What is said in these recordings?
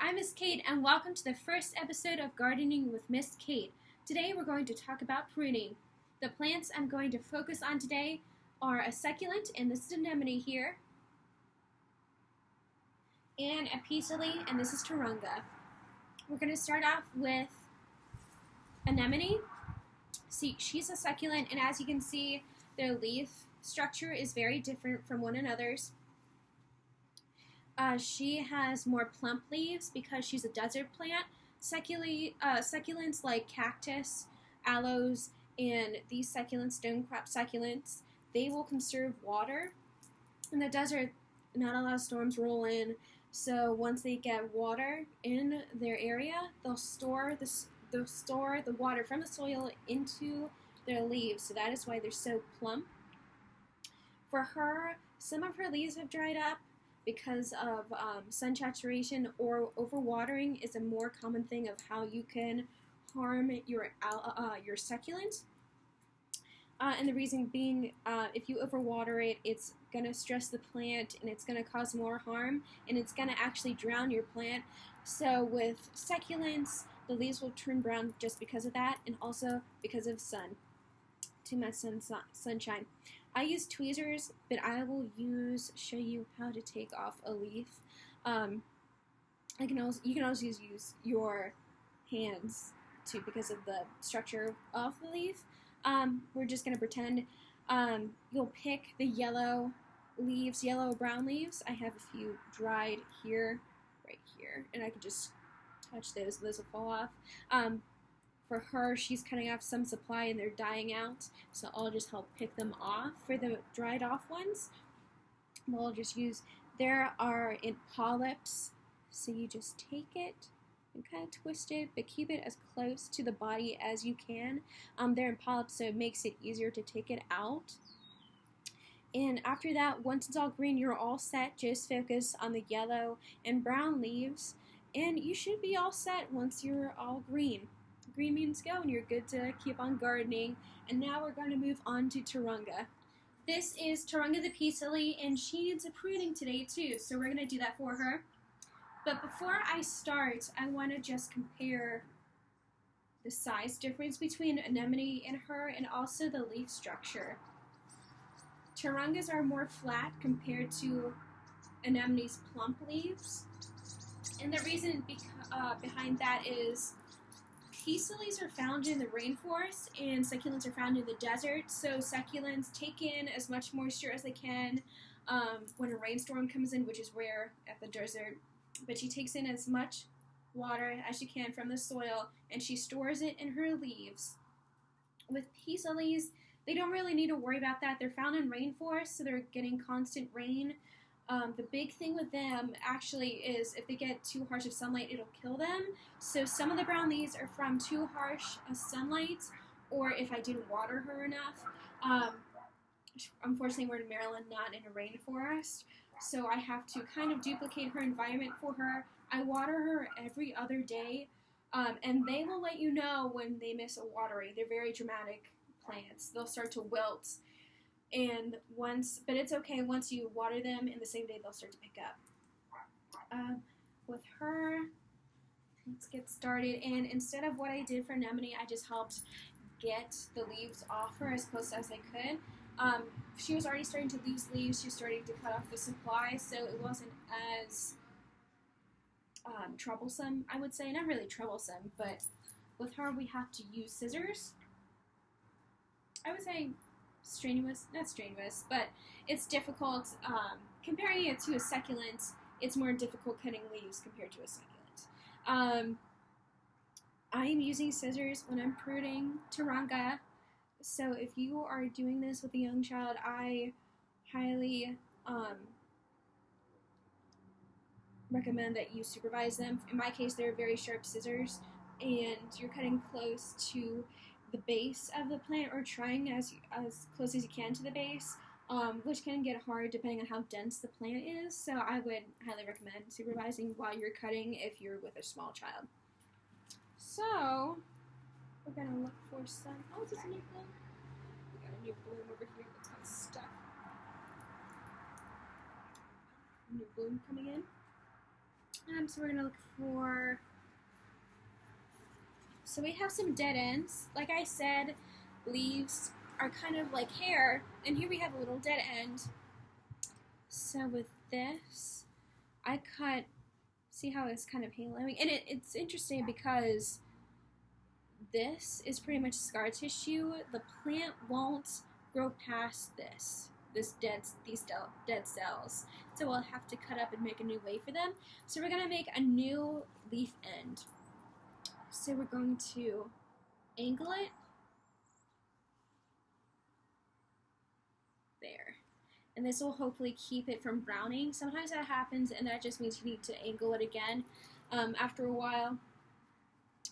I'm Miss Kate, and welcome to the first episode of Gardening with Miss Kate. Today we're going to talk about pruning. The plants I'm going to focus on today are a succulent, and this is anemone here, and a peace lily, and this is Turunga. We're going to start off with anemone. See, she's a succulent, and as you can see, their leaf structure is very different from one another's. She has more plump leaves because she's a desert plant. Succulents like cactus, aloes, and these succulents, stone crop succulents, they will conserve water. In the desert, not a lot of storms roll in, so once they get water in their area, they'll store the water from the soil into their leaves, so that is why they're so plump. For her, some of her leaves have dried up because of sun saturation, or overwatering is a more common thing of how you can harm your succulent. And the reason being, if you overwater it, it's going to stress the plant and it's going to cause more harm, and it's going to actually drown your plant. So with succulents, the leaves will turn brown just because of that, and also because of sun. Too much sunshine. I use tweezers, but I will show you how to take off a leaf. You can also use your hands too because of the structure of the leaf. We're just gonna pretend you'll pick the yellow brown leaves. I have a few dried here, right here, and I can just touch those. Those will fall off. For her, she's cutting off some supply and they're dying out, so I'll just help pick them off. For the dried off ones, we'll just there are in polyps, so you just take it and kind of twist it, but keep it as close to the body as you can. They're in polyps, so it makes it easier to take it out. And after that, once it's all green, you're all set. Just focus on the yellow and brown leaves, and you should be all set once you're all green. Green means go, and you're good to keep on gardening. And now we're going to move on to Turunga. This is Turunga the peace lily, and she needs a pruning today too, so we're going to do that for her. But before I start, I want to just compare the size difference between anemone and her, and also the leaf structure. Turungas are more flat compared to anemone's plump leaves, and the reason behind that is peace lilies are found in the rainforest and succulents are found in the desert, so succulents take in as much moisture as they can when a rainstorm comes in, which is rare at the desert, but she takes in as much water as she can from the soil, and she stores it in her leaves. With peace lilies, they don't really need to worry about that. They're found in rainforests, so they're getting constant rain. The big thing with them actually is if they get too harsh of sunlight, it'll kill them. So some of the brown leaves are from too harsh sunlight, or if I didn't water her enough. Unfortunately, we're in Maryland, not in a rainforest, so I have to kind of duplicate her environment for her. I water her every other day, and they will let you know when they miss a watering. They're very dramatic plants. They'll start to wilt. But it's okay, once you water them in the same day, they'll start to pick up. With her, let's get started. And instead of what I did for anemone, I just helped get the leaves off her as close as I could. She was already starting to lose leaves. She was starting to cut off the supply, so it wasn't as troublesome, I would say. Not really troublesome, but with her, we have to use scissors. I would say not strenuous, but it's difficult. Comparing it to a succulent, it's more difficult cutting leaves compared to a succulent. I am using scissors when I'm pruning Turunga, so if you are doing this with a young child, I highly recommend that you supervise them. In my case, they're very sharp scissors, and you're cutting close to the base of the plant, or trying as close as you can to the base, which can get hard depending on how dense the plant is, so I would highly recommend supervising while you're cutting if you're with a small child. So, we're going to look for some, oh, is this a new bloom? We got a new bloom over here that's got stuck. New bloom coming in. So we're gonna look for. So we have some dead ends. Like I said, leaves are kind of like hair, and here we have a little dead end. So with this, I cut. See how it's kind of haloing, and it's interesting because this is pretty much scar tissue. The plant won't grow past these dead cells. So we'll have to cut up and make a new way for them. So we're gonna make a new leaf end. So we're going to angle it. There. And this will hopefully keep it from browning. Sometimes that happens, and that just means you need to angle it again after a while.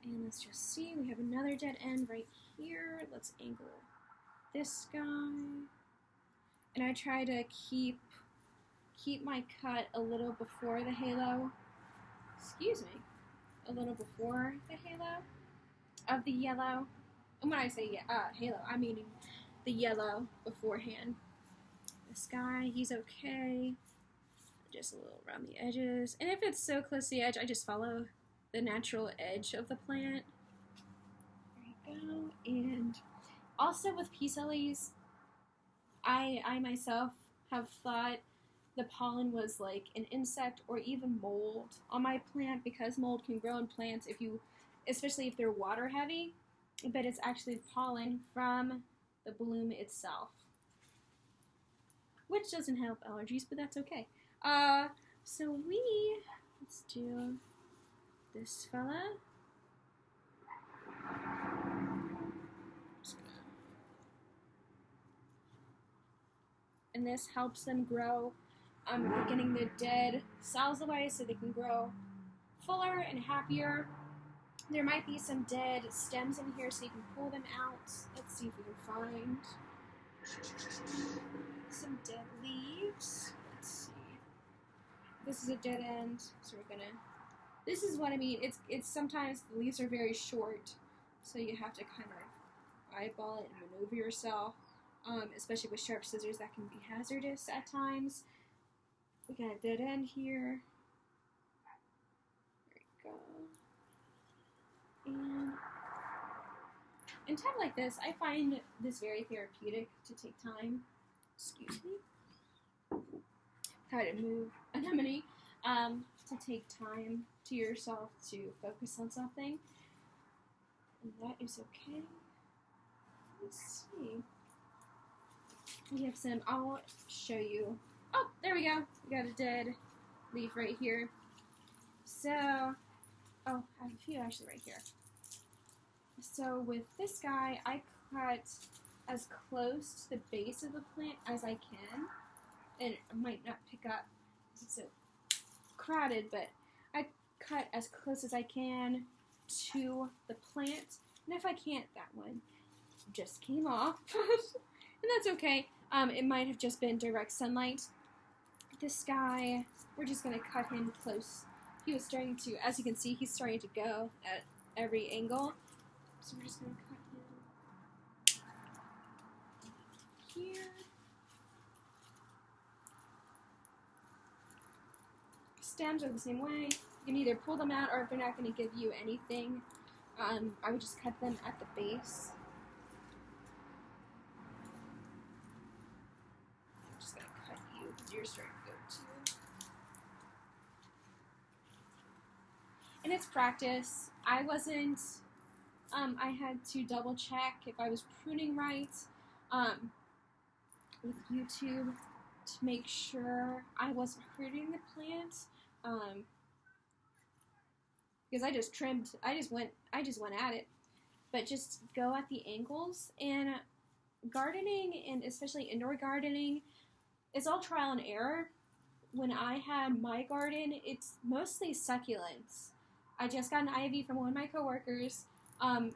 And let's just see, we have another dead end right here. Let's angle this guy. And I try to keep my cut a little before the halo. Excuse me. A little before the halo of the yellow. And when I say halo, I mean the yellow beforehand. This guy, he's okay. Just a little around the edges. And if it's so close to the edge, I just follow the natural edge of the plant. There you go. And also with peace lilies, I myself have thought the pollen was like an insect or even mold on my plant, because mold can grow in plants especially if they're water heavy, but it's actually pollen from the bloom itself, which doesn't help allergies, but that's okay. So let's do this fella. And this helps them grow. We're getting the dead cells away so they can grow fuller and happier. There might be some dead stems in here, so you can pull them out. Let's see if we can find some dead leaves. Let's see. This is a dead end, so we're gonna. This is what I mean. It's sometimes the leaves are very short, so you have to kind of eyeball it and maneuver yourself. Especially with sharp scissors, that can be hazardous at times. We got a dead end here. There we go. And in time like this, I find this very therapeutic to take time. Excuse me. Try to move anemone. To take time to yourself to focus on something. And that is okay. Let's see. We have some, I'll show you. Oh, there we go. We got a dead leaf right here. So, oh, I have a few actually right here. So with this guy, I cut as close to the base of the plant as I can. And it might not pick up because it's so crowded, but I cut as close as I can to the plant. And if I can't, that one just came off. And that's okay. It might have just been direct sunlight. This guy, we're just going to cut him close. He was starting to, as you can see, he's starting to go at every angle. So we're just going to cut him here. Stems are the same way. You can either pull them out, or if they're not going to give you anything, I would just cut them at the base. You're starting to go too. And it's practice. I wasn't, I had to double check if I was pruning right, with YouTube to make sure I wasn't hurting the plant, because I just trimmed, I just went at it, but just go at the angles. And gardening, and especially indoor gardening, it's all trial and error. When I had my garden, it's mostly succulents. I just got an ivy from one of my coworkers, and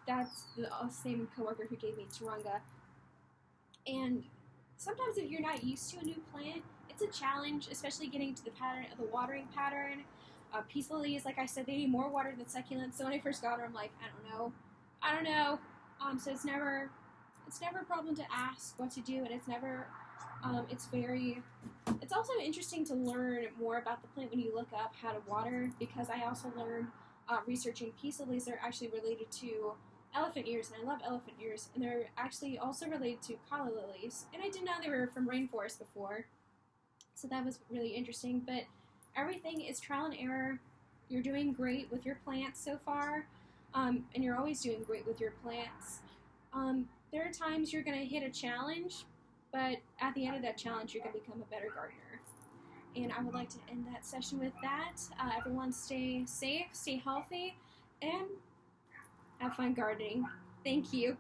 that's the same coworker who gave me Turunga. And sometimes if you're not used to a new plant, it's a challenge, especially getting to the pattern of the watering pattern. Peace lilies, like I said, they need more water than succulents. So when I first got her, I'm like, I don't know. So it's never a problem to ask what to do, and it's never It's also interesting to learn more about the plant when you look up how to water, because I also learned researching peace lilies are actually related to elephant ears, and I love elephant ears, and they're actually also related to calla lilies, and I didn't know they were from rainforest before, so that was really interesting. But everything is trial and error. You're doing great with your plants so far, and you're always doing great with your plants. There are times you're going to hit a challenge, but at the end of that challenge, you're going to become a better gardener. And I would like to end that session with that. Everyone stay safe, stay healthy, and have fun gardening. Thank you.